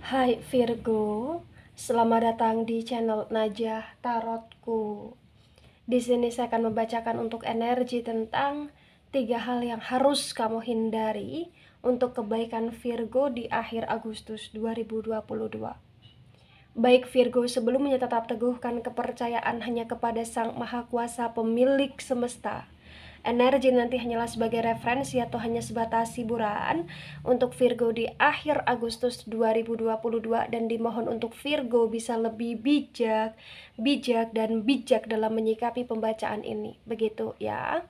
Hai Virgo, selamat datang di channel Najah Tarotku. Di sini saya akan membacakan untuk energi tentang 3 hal yang harus kamu hindari untuk kebaikan Virgo di akhir Agustus 2022. Baik Virgo, sebelumnya tetap teguhkan kepercayaan hanya kepada Sang Maha Kuasa Pemilik Semesta. Energi nanti hanyalah sebagai referensi atau hanya sebatas hiburan untuk Virgo di akhir Agustus 2022, dan dimohon untuk Virgo bisa lebih bijak dalam menyikapi pembacaan ini. Begitu ya.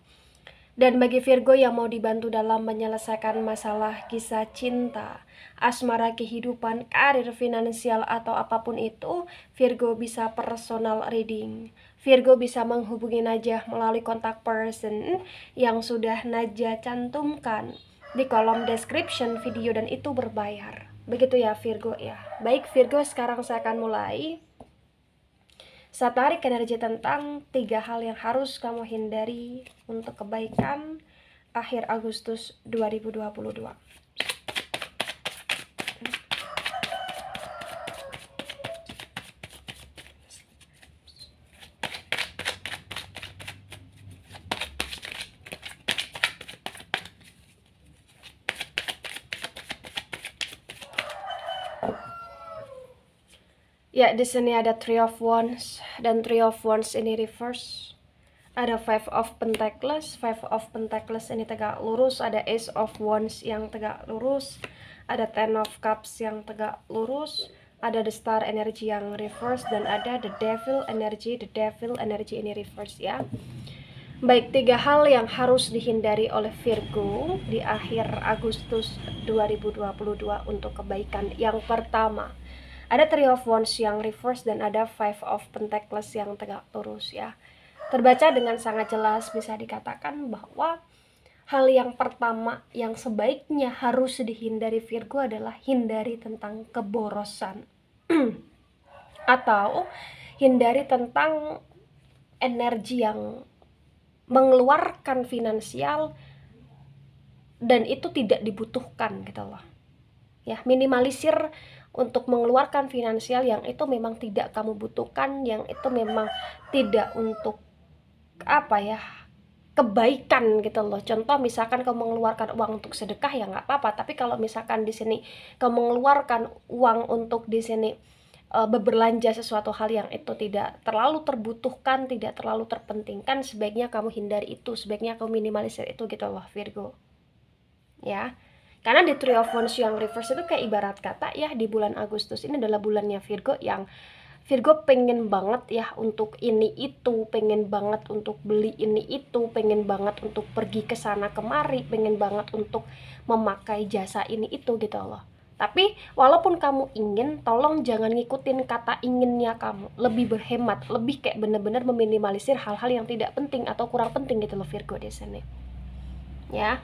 Dan bagi Virgo yang mau dibantu dalam menyelesaikan masalah kisah cinta, asmara, kehidupan, karir, finansial, atau apapun itu, Virgo bisa personal reading. Virgo bisa menghubungi Najah melalui kontak person yang sudah Najah cantumkan di kolom description video, dan itu berbayar. Begitu ya Virgo ya. Baik Virgo, sekarang saya akan mulai. Saya tarik energi tentang 3 hal yang harus kamu hindari untuk kebaikan akhir Agustus 2022. Ya, di sini ada Three of Wands, dan Three of Wands ini reverse. Ada Five of Pentacles. Five of Pentacles ini tegak lurus. Ada Ace of Wands yang tegak lurus. Ada Ten of Cups yang tegak lurus. Ada The Star energi yang reverse, dan ada The Devil energi. The Devil energi ini reverse ya. Baik, 3 hal yang harus dihindari oleh Virgo di akhir Agustus 2022 untuk kebaikan. Yang pertama, ada Three of Wands yang reverse dan ada Five of Pentacles yang tegak lurus ya. Terbaca dengan sangat jelas, bisa dikatakan bahwa hal yang pertama yang sebaiknya harus dihindari Virgo adalah hindari tentang keborosan atau hindari tentang energi yang mengeluarkan finansial dan itu tidak dibutuhkan gitu loh ya. Minimalisir untuk mengeluarkan finansial yang itu memang tidak kamu butuhkan, yang itu memang tidak untuk apa ya, kebaikan gitu loh. Contoh misalkan kamu mengeluarkan uang untuk sedekah ya nggak apa-apa, tapi kalau misalkan di sini kamu mengeluarkan uang untuk di sini berbelanja sesuatu hal yang itu tidak terlalu terbutuhkan, tidak terlalu terpentingkan, sebaiknya kamu hindari itu, sebaiknya kamu minimalisir itu gitu loh Virgo ya. Karena di Three of Wands yang reverse itu kayak ibarat kata ya, di bulan Agustus ini adalah bulannya Virgo yang Virgo pengen banget ya untuk ini itu, pengen banget untuk beli ini itu, pengen banget untuk pergi ke sana kemari, pengen banget untuk memakai jasa ini itu gitu loh. Tapi walaupun kamu ingin, tolong jangan ngikutin kata inginnya kamu. Lebih berhemat, lebih kayak bener-bener meminimalisir hal-hal yang tidak penting atau kurang penting gitu loh Virgo di sini. Ya.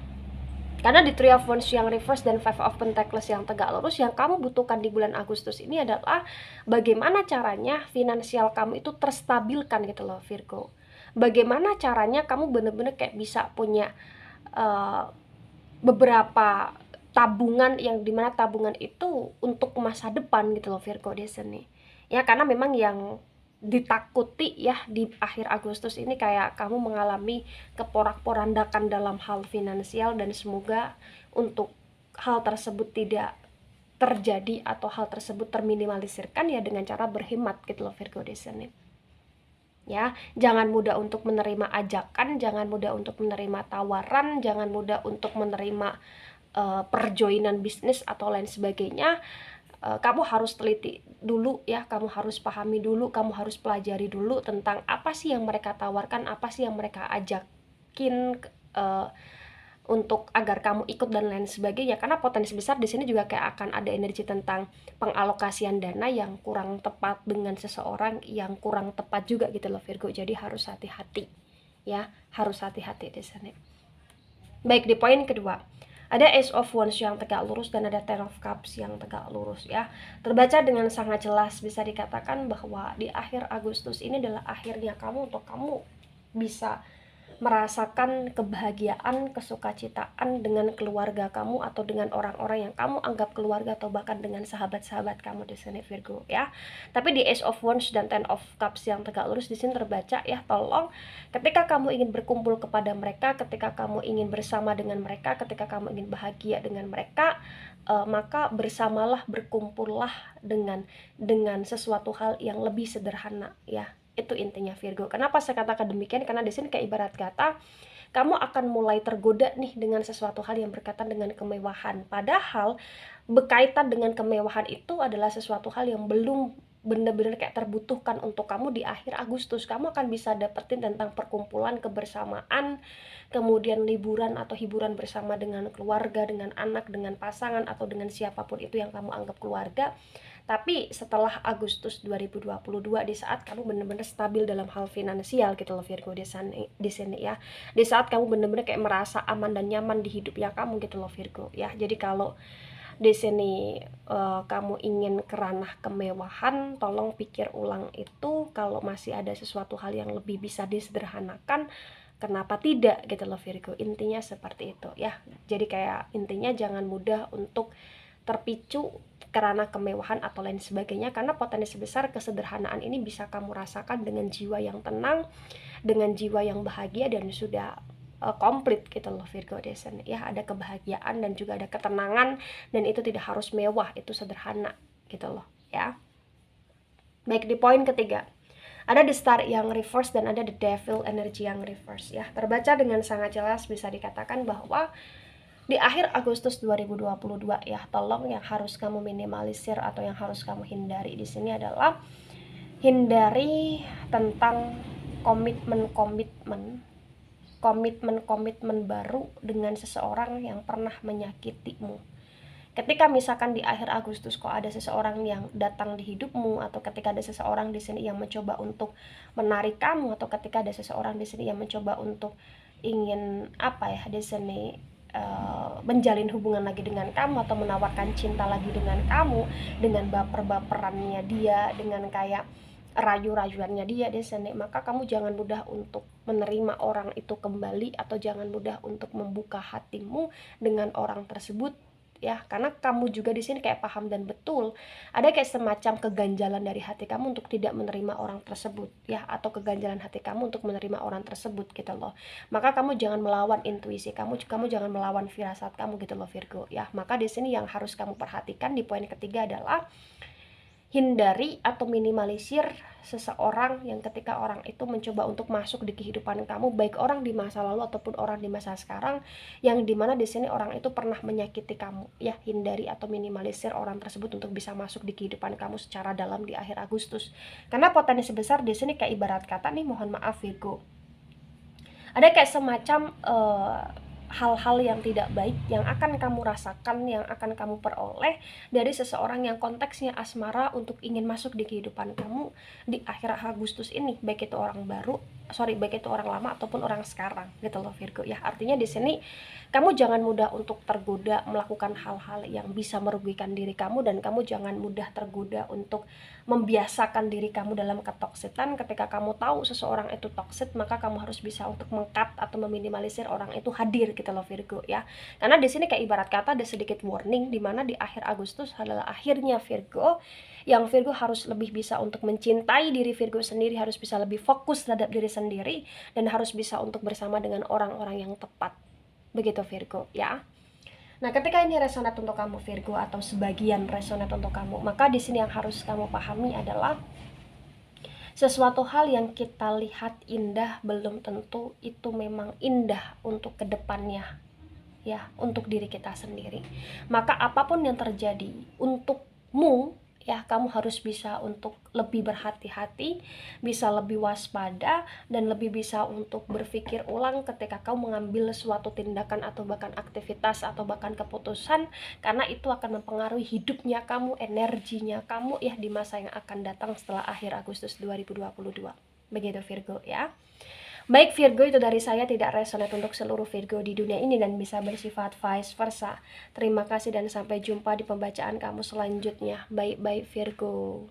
Karena di Three of Wands yang reverse dan Five of Pentacles yang tegak lurus, yang kamu butuhkan di bulan Agustus ini adalah bagaimana caranya finansial kamu itu terstabilkan gitu loh Virgo. Bagaimana caranya kamu bener-bener kayak bisa punya beberapa tabungan, yang dimana tabungan itu untuk masa depan gitu loh Virgo di sini ya. Karena memang yang ditakuti ya di akhir Agustus ini kayak kamu mengalami keporak-porandakan dalam hal finansial, dan semoga untuk hal tersebut tidak terjadi atau hal tersebut terminimalisirkan ya dengan cara berhemat gitu loh Virgo di sini ya. Jangan mudah untuk menerima ajakan, jangan mudah untuk menerima tawaran, jangan mudah untuk menerima perjoinan bisnis atau lain sebagainya. Kamu harus teliti dulu ya, kamu harus pahami dulu, kamu harus pelajari dulu tentang apa sih yang mereka tawarkan, apa sih yang mereka ajakin untuk agar kamu ikut dan lain sebagainya. Karena potensi besar di sini juga kayak akan ada energi tentang pengalokasian dana yang kurang tepat dengan seseorang yang kurang tepat juga gitu loh Virgo. Jadi harus hati-hati ya, harus hati-hati di sini. Baik, di poin kedua ada Ace of Wands yang tegak lurus dan ada Ten of Cups yang tegak lurus ya. Terbaca dengan sangat jelas, bisa dikatakan bahwa di akhir Agustus ini adalah akhirnya kamu untuk kamu bisa merasakan kebahagiaan, kesukacitaan dengan keluarga kamu atau dengan orang-orang yang kamu anggap keluarga atau bahkan dengan sahabat-sahabat kamu di sini Virgo ya. Tapi di Ace of Wands dan Ten of Cups yang tegak lurus di sini terbaca ya, tolong ketika kamu ingin berkumpul kepada mereka, ketika kamu ingin bersama dengan mereka, ketika kamu ingin bahagia dengan mereka, maka bersamalah, berkumpullah dengan sesuatu hal yang lebih sederhana ya. Itu intinya Virgo. Kenapa saya katakan demikian? Karena di sini kayak ibarat kata kamu akan mulai tergoda nih dengan sesuatu hal yang berkaitan dengan kemewahan. Padahal berkaitan dengan kemewahan itu adalah sesuatu hal yang belum benar-benar kayak terbutuhkan untuk kamu di akhir Agustus. Kamu akan bisa dapetin tentang perkumpulan, kebersamaan, kemudian liburan atau hiburan bersama dengan keluarga, dengan anak, dengan pasangan, atau dengan siapapun itu yang kamu anggap keluarga. Tapi setelah Agustus 2022, di saat kamu benar-benar stabil dalam hal finansial gitu loh Virgo di sini ya. Di saat kamu benar-benar kayak merasa aman dan nyaman di hidupnya kamu gitu loh Virgo ya. Jadi kalau di sini kamu ingin ke ranah kemewahan, tolong pikir ulang itu. Kalau masih ada sesuatu hal yang lebih bisa disederhanakan, kenapa tidak gitu loh Virgo. Intinya seperti itu ya. Jadi kayak intinya jangan mudah untuk terpicu karena kemewahan atau lain sebagainya, karena potensi besar kesederhanaan ini bisa kamu rasakan dengan jiwa yang tenang, dengan jiwa yang bahagia, dan sudah komplit gitu loh Virgo Descent ya. Ada kebahagiaan dan juga ada ketenangan, dan itu tidak harus mewah, itu sederhana gitu loh ya. Baik, di poin ketiga ada the star yang reverse dan ada the devil energy yang reverse ya. Terbaca dengan sangat jelas, bisa dikatakan bahwa di akhir Agustus 2022 ya, tolong yang harus kamu minimalisir atau yang harus kamu hindari di sini adalah hindari tentang komitmen baru dengan seseorang yang pernah menyakitimu. Ketika misalkan di akhir Agustus kok ada seseorang yang datang di hidupmu, atau ketika ada seseorang di sini yang mencoba untuk menarik kamu, atau ketika ada seseorang di sini yang mencoba untuk ingin di sini menjalin hubungan lagi dengan kamu atau menawarkan cinta lagi dengan kamu, dengan baper-baperannya dia, dengan kayak rayu-rayuannya dia di sini, maka kamu jangan mudah untuk menerima orang itu kembali, atau jangan mudah untuk membuka hatimu dengan orang tersebut ya, karena kamu juga di sini kayak paham dan betul ada kayak semacam keganjalan dari hati kamu untuk tidak menerima orang tersebut ya, atau keganjalan hati kamu untuk menerima orang tersebut gitu loh. Maka kamu jangan melawan intuisi kamu jangan melawan firasat kamu gitu loh Virgo ya. Maka di sini yang harus kamu perhatikan di poin ketiga adalah hindari atau minimalisir seseorang yang ketika orang itu mencoba untuk masuk di kehidupan kamu, baik orang di masa lalu ataupun orang di masa sekarang, yang dimana di sini orang itu pernah menyakiti kamu ya. Hindari atau minimalisir orang tersebut untuk bisa masuk di kehidupan kamu secara dalam di akhir Agustus, karena potensi besar di sini kayak ibarat kata nih, mohon maaf Virgo, ada kayak semacam hal-hal yang tidak baik yang akan kamu rasakan, yang akan kamu peroleh dari seseorang yang konteksnya asmara untuk ingin masuk di kehidupan kamu di akhir Agustus ini, baik itu orang baik itu orang lama ataupun orang sekarang gitu loh Virgo ya. Artinya di sini kamu jangan mudah untuk tergoda melakukan hal-hal yang bisa merugikan diri kamu, dan kamu jangan mudah tergoda untuk membiasakan diri kamu dalam ketoksitan. Ketika kamu tahu seseorang itu toksit, maka kamu harus bisa untuk meng-cut atau meminimalisir orang itu hadir gitu loh Virgo ya. Karena di sini kayak ibarat kata ada sedikit warning, dimana di akhir Agustus adalah akhirnya Virgo, yang Virgo harus lebih bisa untuk mencintai diri Virgo sendiri, harus bisa lebih fokus terhadap diri sendiri, dan harus bisa untuk bersama dengan orang-orang yang tepat. Begitu Virgo ya. Nah, ketika ini resonate untuk kamu Virgo, atau sebagian resonate untuk kamu, maka di sini yang harus kamu pahami adalah sesuatu hal yang kita lihat indah belum tentu itu memang indah untuk kedepannya ya, untuk diri kita sendiri. Maka apapun yang terjadi untukmu ya, kamu harus bisa untuk lebih berhati-hati, bisa lebih waspada, dan lebih bisa untuk berpikir ulang ketika kamu mengambil suatu tindakan atau bahkan aktivitas atau bahkan keputusan, karena itu akan mempengaruhi hidupnya kamu, energinya kamu ya di masa yang akan datang setelah akhir Agustus 2022. Begitu Virgo ya. Baik Virgo, itu dari saya, tidak resonate untuk seluruh Virgo di dunia ini dan bisa bersifat vice versa. Terima kasih dan sampai jumpa di pembacaan kamu selanjutnya. Baik-baik Virgo.